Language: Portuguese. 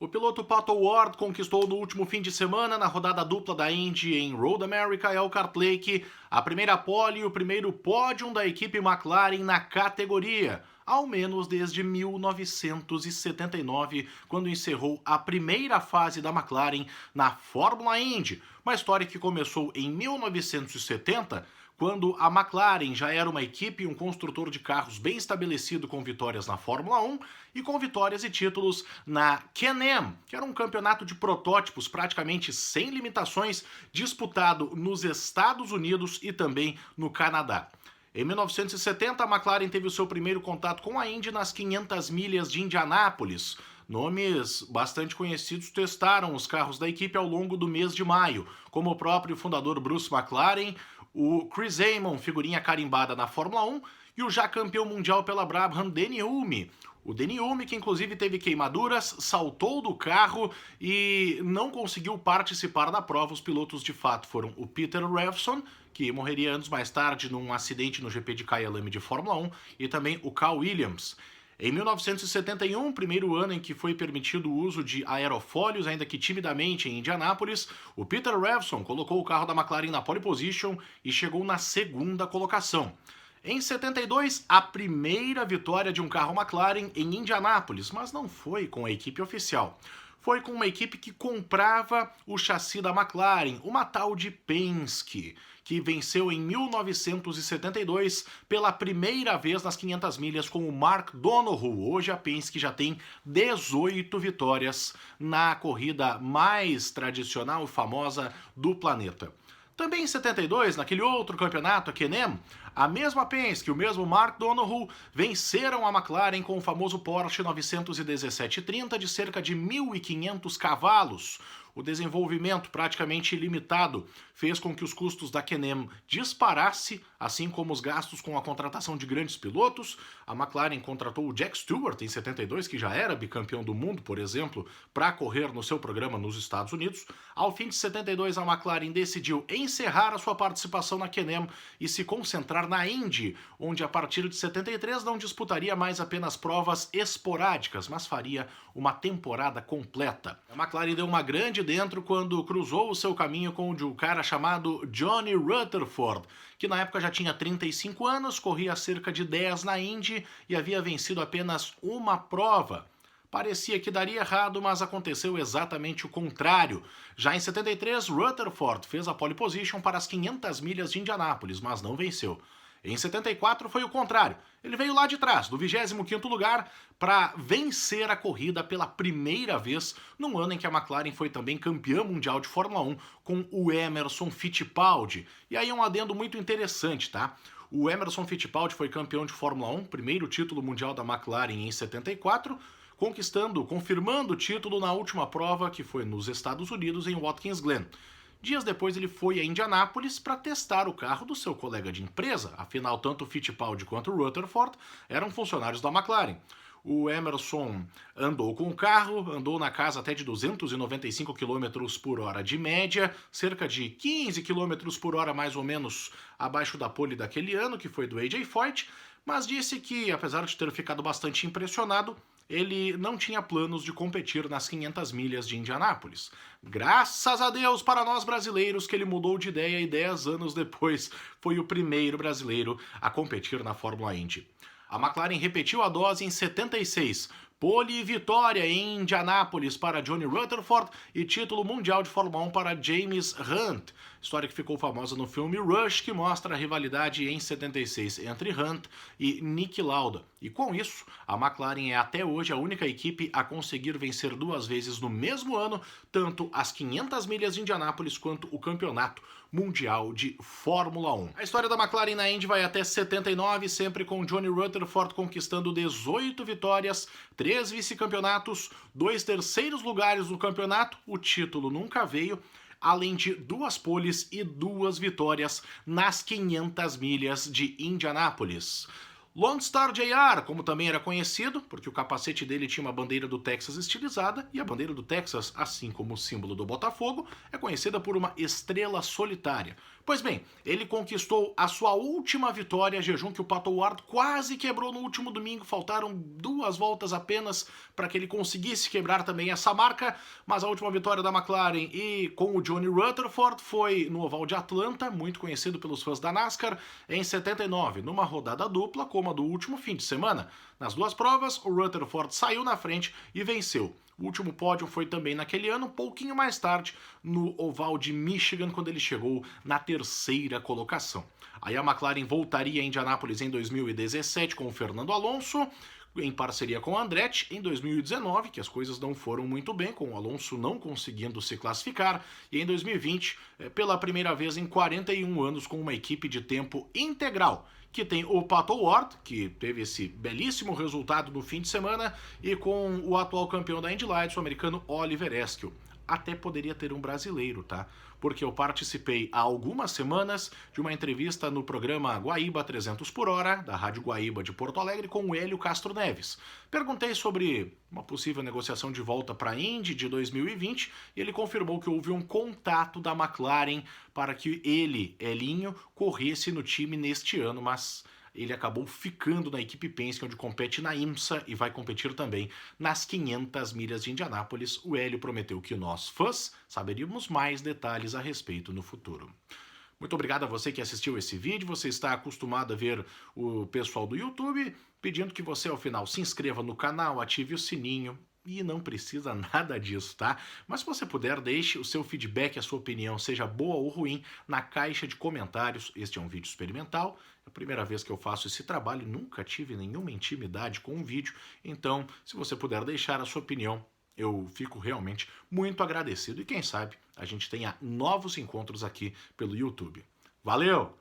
O piloto Pato Ward conquistou no último fim de semana, na rodada dupla da Indy em Road America Elkhart Lake, a primeira pole e o primeiro pódio da equipe McLaren na categoria, ao menos desde 1979, quando encerrou a primeira fase da McLaren na Fórmula Indy, uma história que começou em 1970, quando a McLaren já era uma equipe e um construtor de carros bem estabelecido com vitórias na Fórmula 1 e com vitórias e títulos na Can-Am, que era um campeonato de protótipos praticamente sem limitações, disputado nos Estados Unidos e também no Canadá. Em 1970, a McLaren teve o seu primeiro contato com a Indy nas 500 milhas de Indianápolis. Nomes bastante conhecidos testaram os carros da equipe ao longo do mês de maio, como o próprio fundador Bruce McLaren, o Chris Amon, figurinha carimbada na Fórmula 1, e o já campeão mundial pela Brabham, Denny Hulme. O Denny Hulme, que inclusive teve queimaduras, saltou do carro e não conseguiu participar da prova. Os pilotos de fato foram o Peter Revson, que morreria anos mais tarde num acidente no GP de Kyalami de Fórmula 1, e também o Cal Williams. Em 1971, primeiro ano em que foi permitido o uso de aerofólios, ainda que timidamente em Indianápolis, o Peter Revson colocou o carro da McLaren na pole position e chegou na segunda colocação. Em 72, a primeira vitória de um carro McLaren em Indianápolis, mas não foi com a equipe oficial. Foi com uma equipe que comprava o chassi da McLaren, uma tal de Penske, que venceu em 1972 pela primeira vez nas 500 milhas com o Mark Donohue. Hoje a Penske já tem 18 vitórias na corrida mais tradicional e famosa do planeta. Também em 72, naquele outro campeonato, a Can-Am, a mesma Penske e o mesmo Mark Donohue venceram a McLaren com o famoso Porsche 917-30 de cerca de 1.500 cavalos. O desenvolvimento praticamente ilimitado fez com que os custos da Can-Am disparasse, assim como os gastos com a contratação de grandes pilotos. A McLaren contratou o Jack Stewart em 72, que já era bicampeão do mundo, por exemplo, para correr no seu programa nos Estados Unidos. Ao fim de 72, a McLaren decidiu encerrar a sua participação na Can-Am e se concentrar na Indy, onde a partir de 73 não disputaria mais apenas provas esporádicas, mas faria uma temporada completa. A McLaren deu uma grande dentro quando cruzou o seu caminho com o cara chamado Johnny Rutherford, que na época já tinha 35 anos, corria cerca de 10 na Indy e havia vencido apenas uma prova. Parecia que daria errado, mas aconteceu exatamente o contrário. Já em 73, Rutherford fez a pole position para as 500 milhas de Indianápolis, mas não venceu. Em 74 foi o contrário. Ele veio lá de trás, do 25º lugar, para vencer a corrida pela primeira vez, num ano em que a McLaren foi também campeã mundial de Fórmula 1 com o Emerson Fittipaldi. E aí um adendo muito interessante, tá? O Emerson Fittipaldi foi campeão de Fórmula 1, primeiro título mundial da McLaren em 74, confirmando o título na última prova, que foi nos Estados Unidos, em Watkins Glen. Dias depois ele foi a Indianápolis para testar o carro do seu colega de empresa, afinal tanto o Fittipaldi quanto o Rutherford eram funcionários da McLaren. O Emerson andou com o carro, andou na casa até de 295 km por hora de média, cerca de 15 km por hora mais ou menos abaixo da pole daquele ano, que foi do AJ Foyt, mas disse que, apesar de ter ficado bastante impressionado, ele não tinha planos de competir nas 500 milhas de Indianápolis. Graças a Deus para nós brasileiros que ele mudou de ideia e 10 anos depois foi o primeiro brasileiro a competir na Fórmula Indy. A McLaren repetiu a dose em 76, pole e vitória em Indianápolis para Johnny Rutherford e título mundial de Fórmula 1 para James Hunt. História que ficou famosa no filme Rush, que mostra a rivalidade em 76 entre Hunt e Niki Lauda. E com isso, a McLaren é até hoje a única equipe a conseguir vencer duas vezes no mesmo ano, tanto as 500 milhas de Indianápolis quanto o campeonato mundial de Fórmula 1. A história da McLaren na Indy vai até 79, sempre com Johnny Rutherford conquistando 18 vitórias, 3 vice-campeonatos, 2 terceiros lugares no campeonato, o título nunca veio, além de 2 poles e 2 vitórias nas 500 milhas de Indianápolis. Lone Star JR, como também era conhecido, porque o capacete dele tinha uma bandeira do Texas estilizada, e a bandeira do Texas, assim como o símbolo do Botafogo, é conhecida por uma estrela solitária. Pois bem, ele conquistou a sua última vitória, jejum que o Pato Ward quase quebrou no último domingo, faltaram 2 voltas apenas para que ele conseguisse quebrar também essa marca, mas a última vitória da McLaren e com o Johnny Rutherford foi no Oval de Atlanta, muito conhecido pelos fãs da NASCAR, em 79, numa rodada dupla como a do último fim de semana. Nas 2 provas, o Rutherford saiu na frente e venceu. O último pódio foi também naquele ano, um pouquinho mais tarde, no Oval de Michigan, quando ele chegou na 3ª colocação. Aí a McLaren voltaria a Indianápolis em 2017 com o Fernando Alonso, em parceria com o Andretti, em 2019, que as coisas não foram muito bem, com o Alonso não conseguindo se classificar, e em 2020, pela primeira vez em 41 anos, com uma equipe de tempo integral, que tem o Pato Ward, que teve esse belíssimo resultado no fim de semana, e com o atual campeão da Indy Lights, o americano Oliver Askew. Até poderia ter um brasileiro, tá? Porque eu participei há algumas semanas de uma entrevista no programa Guaíba 300 por hora, da Rádio Guaíba de Porto Alegre, com o Hélio Castro Neves. Perguntei sobre uma possível negociação de volta para a Indy de 2020 e ele confirmou que houve um contato da McLaren para que ele, Elinho, corresse no time neste ano, mas ele acabou ficando na equipe Penske, onde compete na IMSA e vai competir também nas 500 milhas de Indianápolis. O Hélio prometeu que nós, fãs, saberíamos mais detalhes a respeito no futuro. Muito obrigado a você que assistiu esse vídeo. Você está acostumado a ver o pessoal do YouTube, pedindo que você ao final se inscreva no canal, ative o sininho. E não precisa nada disso, tá? Mas se você puder, deixe o seu feedback, a sua opinião, seja boa ou ruim, na caixa de comentários. Este é um vídeo experimental, é a primeira vez que eu faço esse trabalho, nunca tive nenhuma intimidade com um vídeo, então, se você puder deixar a sua opinião, eu fico realmente muito agradecido. E quem sabe a gente tenha novos encontros aqui pelo YouTube. Valeu!